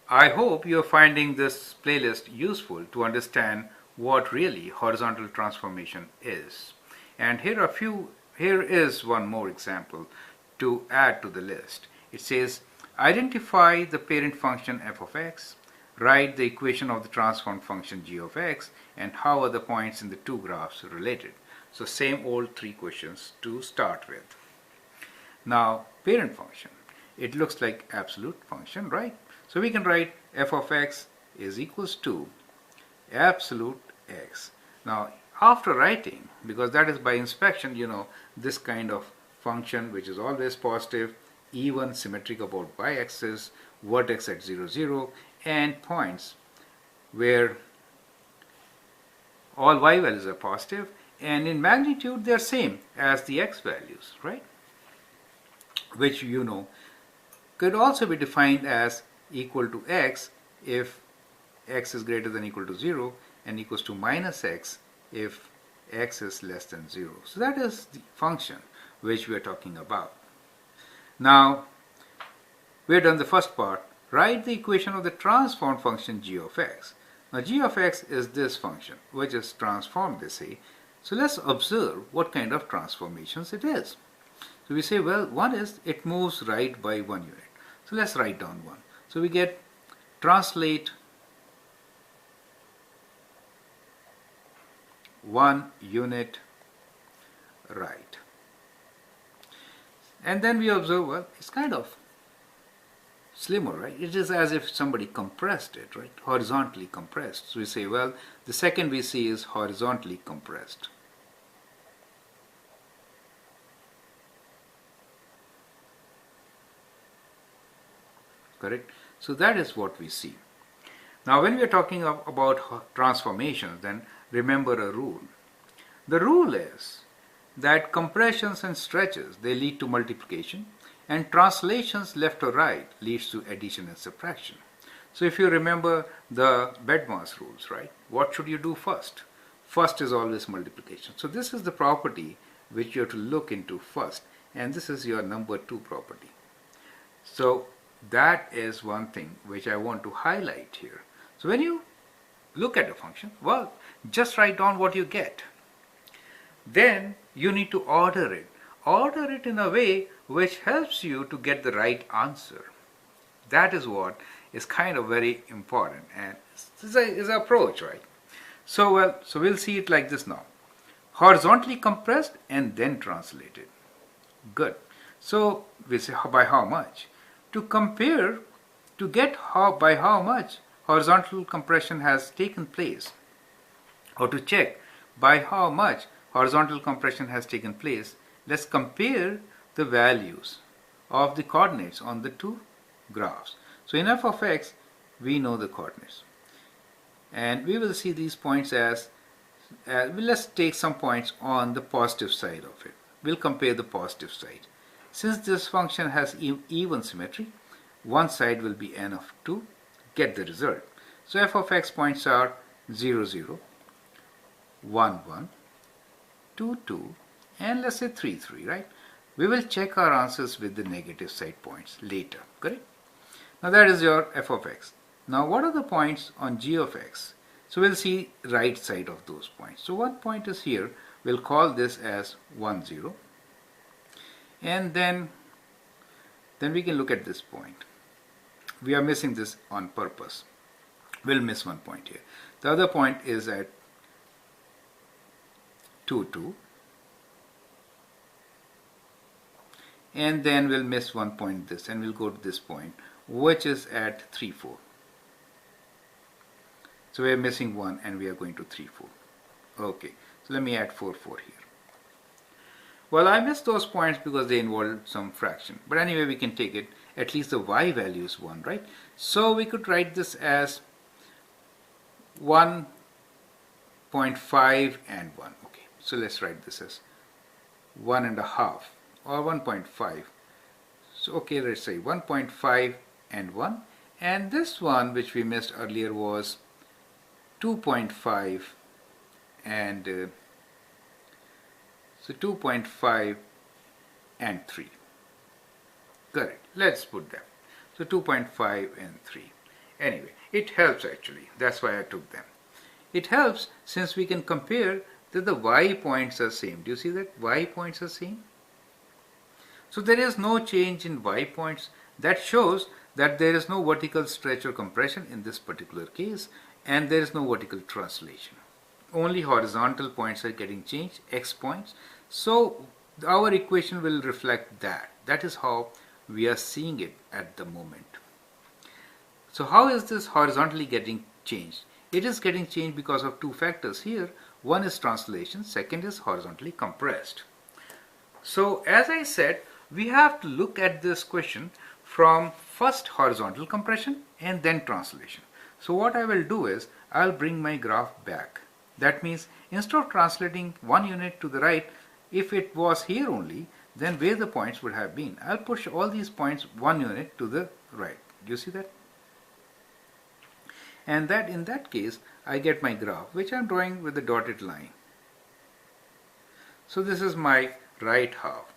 I hope you are finding this playlist useful to understand what really horizontal transformation is. And here is one more example to add to the list. It says identify the parent function f of x, write the equation of the transformed function g of x, and how are the points in the two graphs related. So same old three questions to start with. Now, parent function. It looks like absolute function, right? So we can write f of x is equals to absolute x. Now, after writing, because that is by inspection, this kind of function which is always positive, even, symmetric about y-axis, vertex at 0, 0, and points where all y values are positive, and in magnitude they are same as the x values, right? Which could also be defined as equal to x if x is greater than or equal to 0, and equals to minus x if x is less than 0. So that is the function which we are talking about. Now, we have done the first part. Write the equation of the transformed function g of x. Now g of x is this function which is transformed, they say. So let's observe what kind of transformations it is. So we say, well, one is it moves right by 1 unit. So let's write down 1. So we get translate 1 unit right. And then we observe, well, it's kind of slimmer, right? It is as if somebody compressed it, right? Horizontally compressed. So we say, well, the second we see is horizontally compressed. Correct? So that is what we see. Now when we are talking about transformations, then remember a rule. The rule is that compressions and stretches, they lead to multiplication, and translations left or right leads to addition and subtraction. So if you remember the Bedmar's rules, right? What should you do first? First is always multiplication. So this is the property which you have to look into first, and this is your number 2 property. So that is one thing which I want to highlight here. So when you look at a function, well, just write down what you get. Then you need to order it. Order it in a way which helps you to get the right answer. That is what is kind of very important, and this is an approach, right? So we'll see it like this now. Horizontally compressed and then translated. Good. So we say by how much? To compare, to get by how much horizontal compression has taken place, or to check by how much horizontal compression has taken place, let's compare the values of the coordinates on the two graphs. So in f of x, we know the coordinates, and we will see these points as let's take some points on the positive side of it. We'll compare the positive side. Since this function has even symmetry, one side will be n of 2. Get the result. So f of x points are 0, 0, 1, 1, 2, 2, and let's say 3, 3, right? We will check our answers with the negative side points later, correct? Now that is your f of x. Now what are the points on g of x? So we'll see right side of those points. So one point is here. We'll call this as 1, 0. And then we can look at this point. We are missing this on purpose. We'll miss one point here. The other point is at 2, 2. And then we'll miss one point this, and we'll go to this point, which is at 3, 4. So we are missing one, and we are going to 3, 4. Okay, so let me add 4, 4 here. Well, I missed those points because they involved some fraction. But anyway, we can take it. At least the y value is 1, right? So we could write this as 1.5 and 1. Okay, so let's write this as 1.5 or 1.5. So okay, let's say 1.5 and 1. And this one, which we missed earlier, was 2.5 and so 2.5 and 3. Correct. Let's put them. So 2.5 and 3. Anyway, it helps actually. That's why I took them. It helps since we can compare that the y points are same. Do you see that y points are same? So there is no change in y points. That shows that there is no vertical stretch or compression in this particular case, and there is no vertical translation. Only horizontal points are getting changed, x points. So our equation will reflect that. That is how we are seeing it at the moment. So how is this horizontally getting changed? It is getting changed because of two factors here. One is translation, second is horizontally compressed. So as I said, we have to look at this question from first horizontal compression and then translation. So what I will do is, I'll bring my graph back. That means instead of translating one unit to the right, if it was here only, then where the points would have been, I'll push all these points one unit to the right. Do you see that? And that in that case, I get my graph, which I'm drawing with the dotted line. So this is my right half.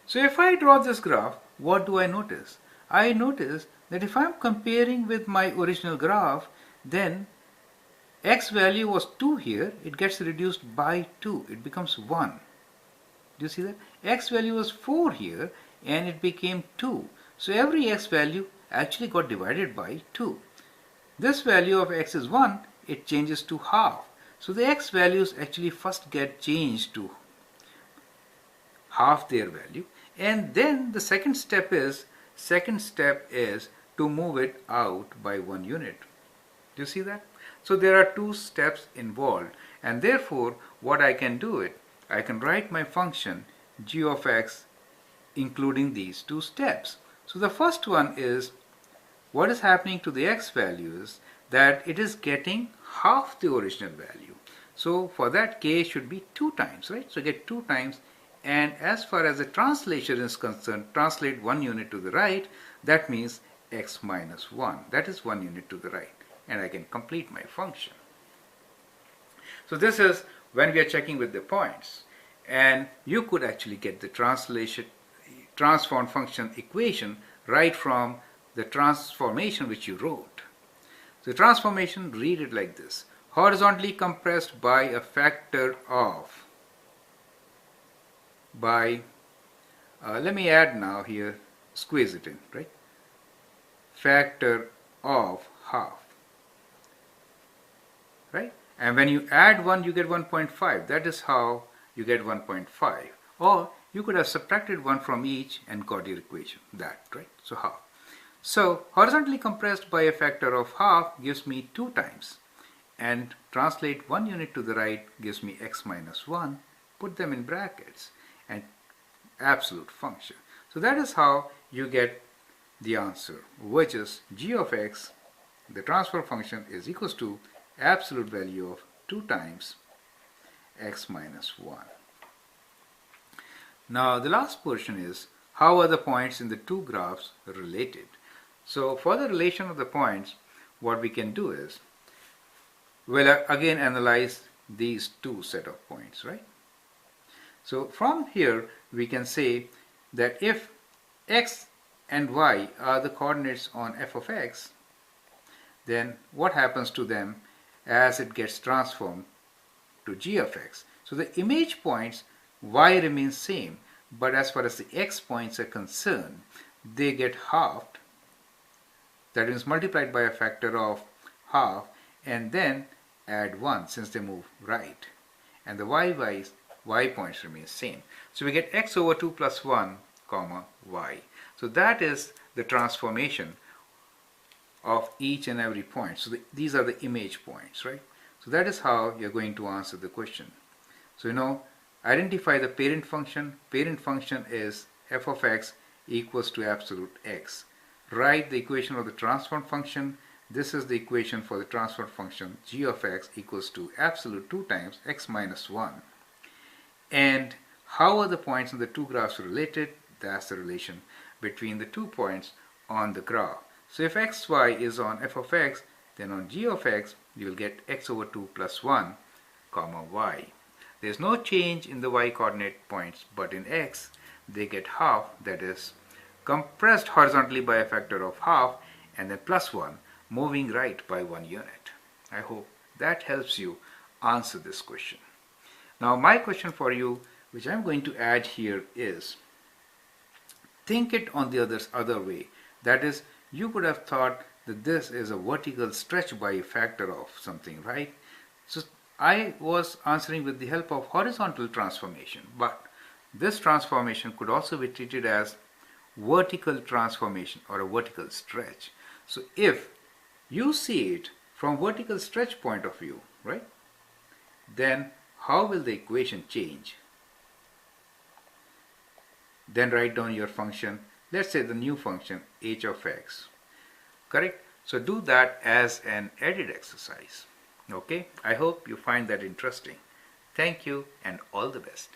So if I draw this graph, what do I notice? I notice that if I'm comparing with my original graph, then x value was 2 here, it gets reduced by 2, it becomes 1. Do you see that? X value was 4 here and it became 2. So every x value actually got divided by 2. This value of x is 1, it changes to half. So the x values actually first get changed to half their value, and then the second step is to move it out by 1 unit. Do you see that? So there are 2 steps involved, and therefore what I can do it, I can write my function g of x including these 2 steps. So the first one is, what is happening to the x value is that it is getting half the original value. So for that, k should be 2 times, right? So get 2 times, and as far as the translation is concerned, translate 1 unit to the right, that means x minus 1. That is 1 unit to the right, and I can complete my function. So this is when we are checking with the points, and you could actually get the transform function equation right from the transformation which you wrote. The transformation, read it like this: horizontally compressed by a factor of, let me add now here, squeeze it in, right? Factor of half, right? And when you add 1, you get 1.5. That is how you get 1.5. Or you could have subtracted 1 from each and got your equation, that, right? So half. So horizontally compressed by a factor of half gives me 2 times, and translate 1 unit to the right gives me x minus 1, put them in brackets, and absolute function. So that is how you get the answer, which is g of x, the transfer function, is equals to absolute value of 2 times x minus 1. Now the last portion is, how are the points in the 2 graphs related? So for the relation of the points, what we can do is, we'll again analyze these 2 set of points, right? So from here we can say that if x and y are the coordinates on f of x, then what happens to them as it gets transformed to g of x? So the image points, y remains same, but as far as the x points are concerned, they get halved. That means multiplied by a factor of half, and then add 1 since they move right. And the y points remain same. So we get x over 2 plus 1 comma y. So that is the transformation of each and every point. So these are the image points, right? So that is how you're going to answer the question. So identify the parent function. Parent function is f of x equals to absolute x. Write the equation of the transform function. This is the equation for the transfer function g of x equals to absolute 2 times x minus 1. And how are the points in the 2 graphs related? That's the relation between the 2 points on the graph. So if xy is on f of x, then on g of x you will get x over 2 plus 1 comma y. There is no change in the y coordinate points, but in x they get half, that is compressed horizontally by a factor of half, and then plus 1, moving right by 1 unit. I hope that helps you answer this question. Now my question for you, which I'm going to add here, is think it on the other way. That is, you could have thought that this is a vertical stretch by a factor of something, right? So I was answering with the help of horizontal transformation, but this transformation could also be treated as vertical transformation or a vertical stretch. So if you see it from vertical stretch point of view, right, then how will the equation change? Then write down your function, let's say the new function h of x, correct? So do that as an edit exercise. Okay, I hope you find that interesting. Thank you and all the best.